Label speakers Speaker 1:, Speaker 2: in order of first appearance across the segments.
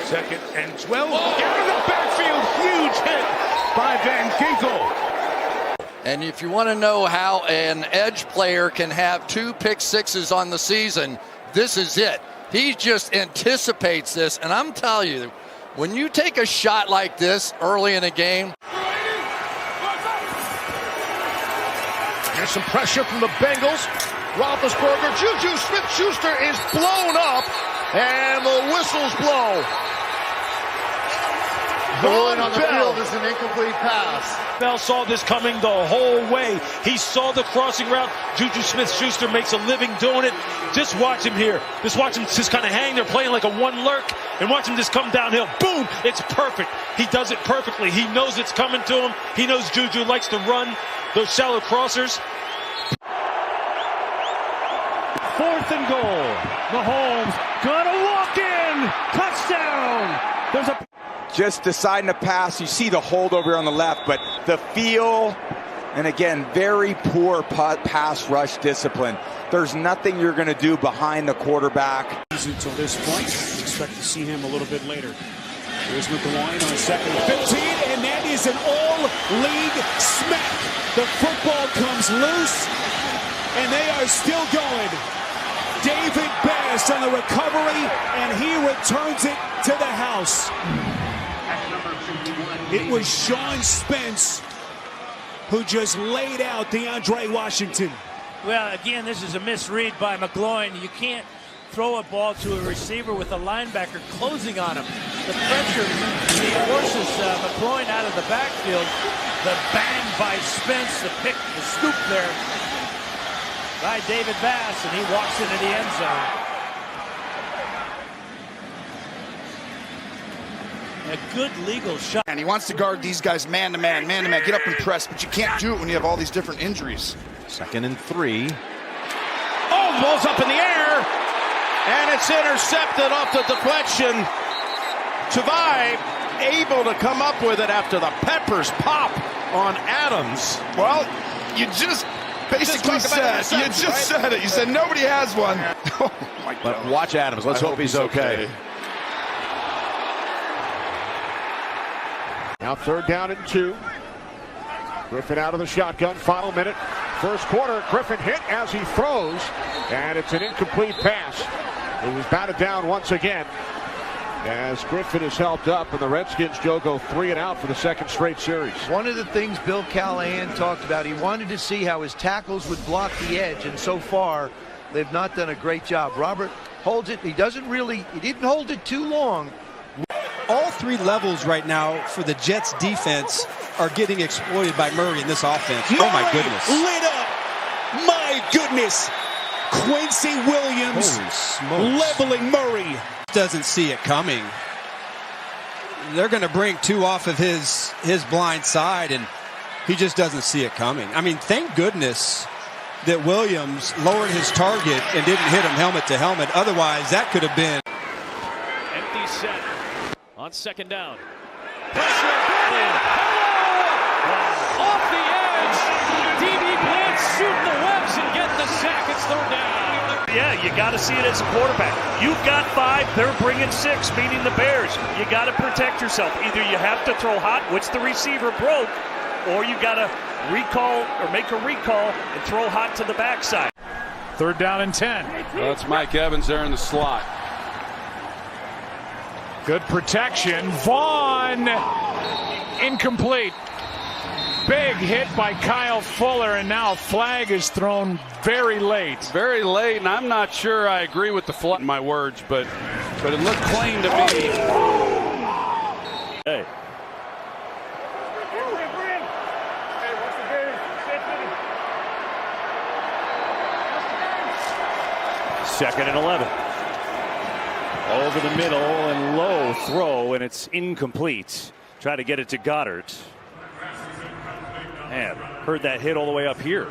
Speaker 1: Second and 12. Out of the backfield. Huge hit by Van Ginkel.
Speaker 2: And if you want to know how an edge player can have 2 pick sixes on the season, this is it. He just anticipates this. And I'm telling you, when you take a shot like this early in a game.
Speaker 1: There's some pressure from the Bengals. Roethlisberger, Juju Smith-Schuster is blown up, and the whistles blow.
Speaker 3: The ruling on the field is an incomplete pass.
Speaker 4: Bell saw this coming the whole way. He saw the crossing route. Juju Smith-Schuster makes a living doing it. Just watch him here. Just watch him just kind of hang there playing like a one lurk, and watch him just come downhill. Boom! It's perfect. He does it perfectly. He knows it's coming to him. He knows Juju likes to run those shallow crossers.
Speaker 5: 4th and goal. Mahomes gonna walk in. Touchdown. There's a
Speaker 6: just deciding to pass. You see the hold over on the left, but the feel, and again, very poor pass rush discipline. There's nothing you're going to do behind the quarterback.
Speaker 5: Until this point, expect to see him a little bit later. Here's McGloin on 2nd and 15, and that is an all-league smack. The football comes loose, and they are still going. David Bass on the recovery, and he returns it to the house. It was Sean Spence who just laid out DeAndre Washington.
Speaker 7: Well, again, this is a misread by McGloin. You can't throw a ball to a receiver with a linebacker closing on him. The pressure forces McGloin out of the backfield. The bang by Spence, the pick, the scoop there by David Bass, and he walks into the end zone. A good legal shot.
Speaker 8: And he wants to guard these guys man to man, get up and press, but you can't do it when you have all these different injuries.
Speaker 5: 2nd and 3.
Speaker 1: Oh, ball's up in the air, and it's intercepted off the deflection. Tavai able to come up with it after the Peppers pop on Adams.
Speaker 8: Well, you just basically said it. You said nobody has one. Oh my God.
Speaker 1: But watch Adams. Let's hope he's okay.
Speaker 9: Now 3rd down and 2. Griffin out of the shotgun. Final minute. First quarter. Griffin hit as he throws. And it's an incomplete pass. It was batted down once again. As Griffin is helped up, and the Redskins, Joe, go 3 and out for the 2nd straight series.
Speaker 10: One of the things Bill Callahan talked about, he wanted to see how his tackles would block the edge, and so far they've not done a great job. Robert holds it. He didn't hold it too long.
Speaker 11: All 3 levels right now for the Jets defense are getting exploited by Murray in this offense. Oh my goodness.
Speaker 5: Lit up. My goodness. Quincy Williams leveling Murray.
Speaker 11: Doesn't see it coming. They're going to bring 2 off of his blind side, and he just doesn't see it coming. I mean, thank goodness that Williams lowered his target and didn't hit him helmet to helmet. Otherwise, that could have been.
Speaker 4: Empty set on 2nd down.
Speaker 7: Pressure. Off the edge. D.B. Bland shooting the webs and getting the sack. It's 3rd down.
Speaker 12: Yeah, you got to see it as a quarterback. You've got 5, they're bringing 6, meaning the Bears. You got to protect yourself. Either you have to throw hot, which the receiver broke, or you got to recall or make a recall and throw hot to the backside.
Speaker 1: 3rd down and 10.
Speaker 13: Well, it's Mike Evans there in the slot.
Speaker 1: Good protection. Vaughn, incomplete. Big hit by Kyle Fuller, and now a flag is thrown very late.
Speaker 13: Very late, and I'm not sure I agree with the flag in my words, but it looked clean to me.
Speaker 12: Hey. Second and 11. Over the middle and low throw, and it's incomplete. Try to get it to Goddard. Man, heard that hit all the way up here.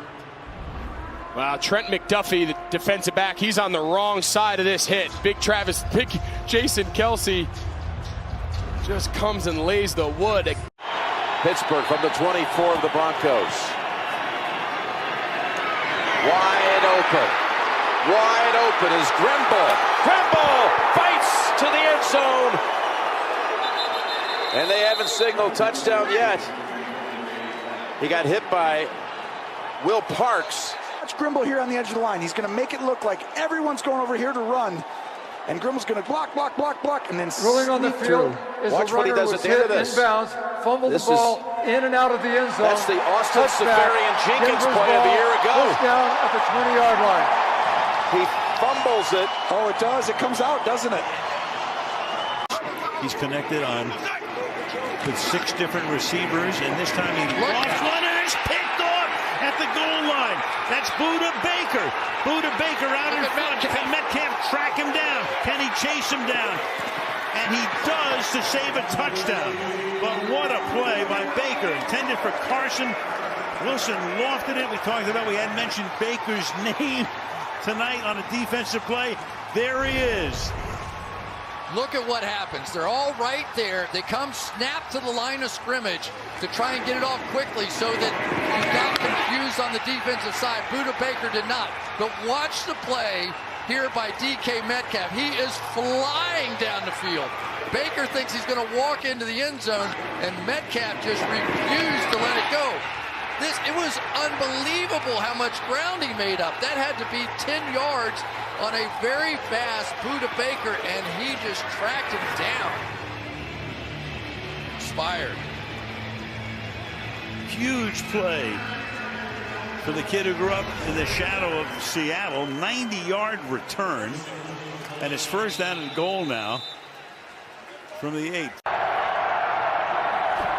Speaker 14: Wow, Trent McDuffie, the defensive back, he's on the wrong side of this hit. Big Jason Kelce just comes and lays the wood.
Speaker 15: Pittsburgh from the 24 of the Broncos. Wide open is Grimble. Grimble fights to And they haven't signaled touchdown yet. He got hit by Will Parks.
Speaker 16: Watch Grimble here on the edge of the line. He's going to make it look like everyone's going over here to run. And Grimble's going to block, and then
Speaker 17: rolling on the field is
Speaker 15: watch
Speaker 17: the runner
Speaker 15: what he does at the end of this.
Speaker 17: Inbounds, fumbled the ball in and out of the end zone.
Speaker 15: That's the Austin Seferian-Jenkins play of the year ago.
Speaker 17: Touchdown at the 20-yard line.
Speaker 15: He fumbles it.
Speaker 16: Oh, it does. It comes out, doesn't it?
Speaker 18: He's connected on with 6 different receivers, and this time he lofts one and it's picked off at the goal line. That's Buda Baker. Buda Baker out in front. Can Metcalf track him down? Can he chase him down? And he does to save a touchdown. But what a play by Baker. Intended for Carson. Wilson lofted it. We talked about, we hadn't mentioned Baker's name tonight on a defensive play. There he is.
Speaker 2: Look at what happens. They're all right there. They come snap to the line of scrimmage to try and get it off quickly so that he got confused on the defensive side. Buda Baker did not. But watch the play here by DK Metcalf. He is flying down the field. Baker thinks he's going to walk into the end zone, and Metcalf just refused to let it go. It was unbelievable how much ground he made up. That had to be 10 yards on a very fast Buda Baker, and he just tracked him down. Expired.
Speaker 18: Huge play for the kid who grew up in the shadow of Seattle. 90-yard return, and his first down and goal now from the 8.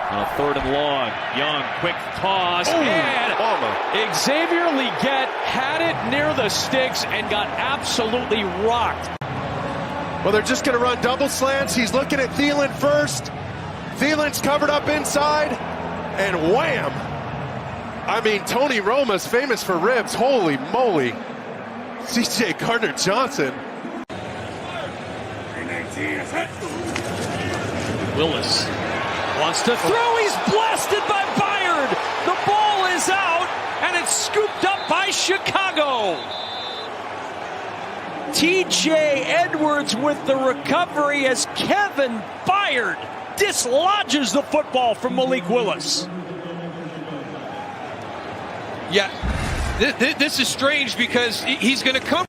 Speaker 19: On a 3rd and long, Young, quick toss, and Xavier Legette had it near the sticks and got absolutely rocked.
Speaker 3: Well, they're just going to run double slants. He's looking at Thielen first. Thielen's covered up inside, and wham! I mean, Tony Roma's famous for ribs. Holy moly. C.J. Gardner-Johnson.
Speaker 19: Willis wants to throw. He's blasted by Byard. The ball is out, and it's scooped up by Chicago. T.J. Edwards with the recovery as Kevin Byard dislodges the football from Malik Willis.
Speaker 20: Yeah, this is strange because he's going to come.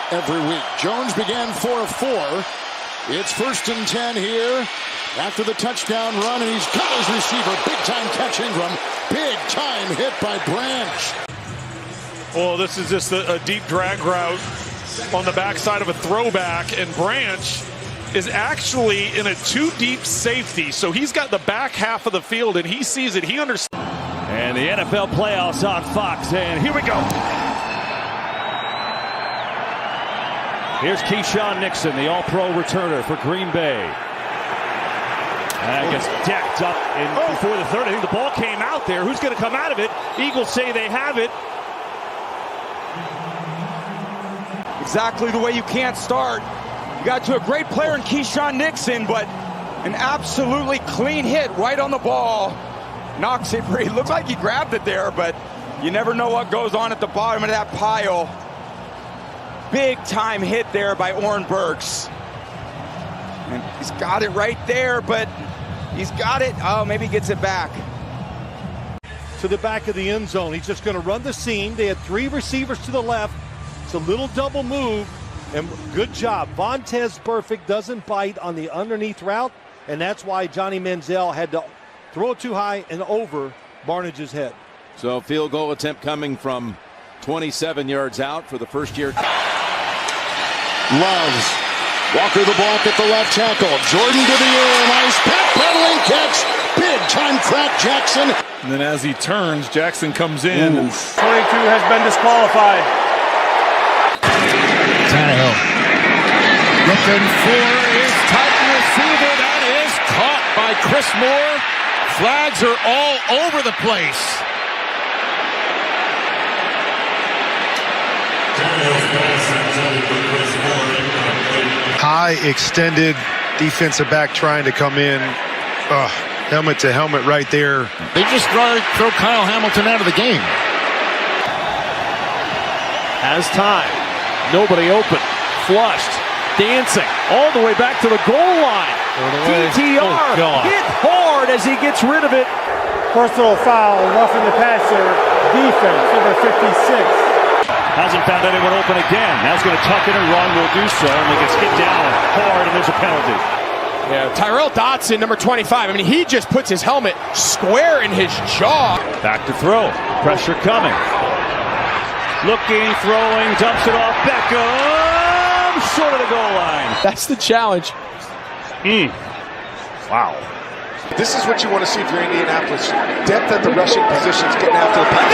Speaker 9: Every week, Jones began 4 of 4. It's 1st and 10 here. After the touchdown run, and he's got his receiver. Big-time catch, Ingram. Big-time hit by Branch.
Speaker 4: Well, this is just a deep drag route on the backside of a throwback, and Branch is actually in a 2-deep safety, so he's got the back half of the field, and he sees it. He understands.
Speaker 19: And the NFL playoffs on Fox, and here we go. Here's Keyshawn Nixon, the all-pro returner for Green Bay. And gets decked up before the 3rd. I think the ball came out there. Who's going to come out of it? Eagles say they have it.
Speaker 6: Exactly the way you can't start. You got to a great player in Keyshawn Nixon, but an absolutely clean hit right on the ball. Knocks it free. Looks like he grabbed it there, but you never know what goes on at the bottom of that pile. Big time hit there by Oren Burks. And he's got it right there, but he's got it. Oh, maybe he gets it back.
Speaker 5: To the back of the end zone. He's just going to run the seam. They had 3 receivers to the left. It's a little double move, and good job. Vontaze Burfict doesn't bite on the underneath route, and that's why Johnny Manziel had to throw it too high and over Barnage's head.
Speaker 1: So field goal attempt coming from 27 yards out for the first year.
Speaker 9: Loves. Walker the block at the left tackle. Jordan to the air. Nice pedaling catch. Big time crack Jackson.
Speaker 4: And then as he turns, Jackson comes in. And
Speaker 19: 22 has been disqualified.
Speaker 9: Tannehill. Looking for his tight receiver. That is caught by Chris Moore. Flags are all over the place.
Speaker 3: High extended defensive back trying to come in. Helmet to helmet right there.
Speaker 9: They just throw Kyle Hamilton out of the game.
Speaker 19: Has time. Nobody open. Flushed. Dancing all the way back to the goal line. DTR hit hard as he gets rid of it.
Speaker 17: Personal foul, roughing the passer, defense, number 56.
Speaker 19: Hasn't found anyone open again. Now he's going to tuck in and run, will do so, and he gets hit down hard, and there's a penalty.
Speaker 14: Yeah, Tyrell Dodson, number 25. I mean, he just puts his helmet square in his jaw.
Speaker 19: Back to throw. Pressure coming. Looking, throwing, dumps it off. Beckham, short of the goal line.
Speaker 14: That's the challenge.
Speaker 19: Wow.
Speaker 3: This is what you want to see if you're Indianapolis. Depth at the rushing positions, getting after the pass.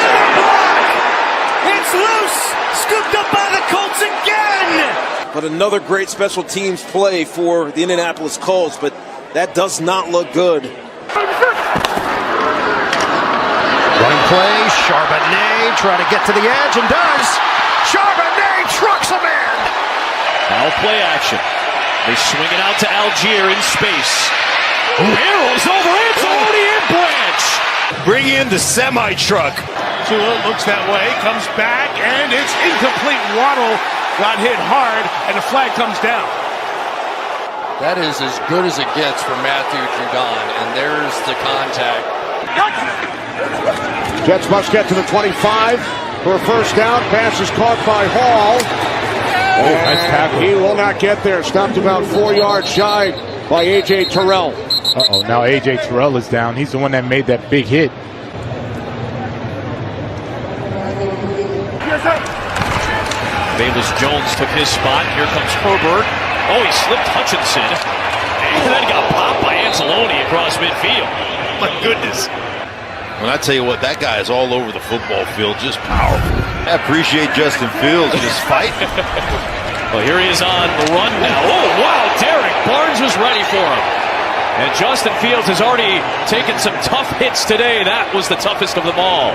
Speaker 7: It's loose! Scooped up by the Colts again!
Speaker 15: But another great special teams play for the Indianapolis Colts, but that does not look good.
Speaker 10: Running play, Charbonnet trying to get to the edge and does. Charbonnet trucks a man.
Speaker 19: Now play action. They swing it out to Algier in space. Arrows over Anzalone and Branch.
Speaker 4: Bring in the semi-truck. Tua looks that way, comes back, and it's incomplete. Waddle got hit hard, and the flag comes down.
Speaker 2: That is as good as it gets for Matthew Judon, and there's the contact.
Speaker 9: Jets must get to the 25 for a first down. Pass is caught by Hall.
Speaker 19: Nice tackle.
Speaker 9: He will not get there. Stopped about 4 yards shy by A.J. Terrell.
Speaker 21: Now A.J. Terrell is down. He's the one that made that big hit.
Speaker 19: Bayless Jones took his spot. Here comes Herbert. Oh, he slipped Hutchinson. And then got popped by Anzalone across midfield. My goodness.
Speaker 1: When I tell you what, that guy is all over the football field, just powerful.
Speaker 8: I appreciate Justin Fields just fighting.
Speaker 19: Well, here he is on the run now. Oh, wow, Derek Barnes was ready for him. And Justin Fields has already taken some tough hits today. That was the toughest of them all.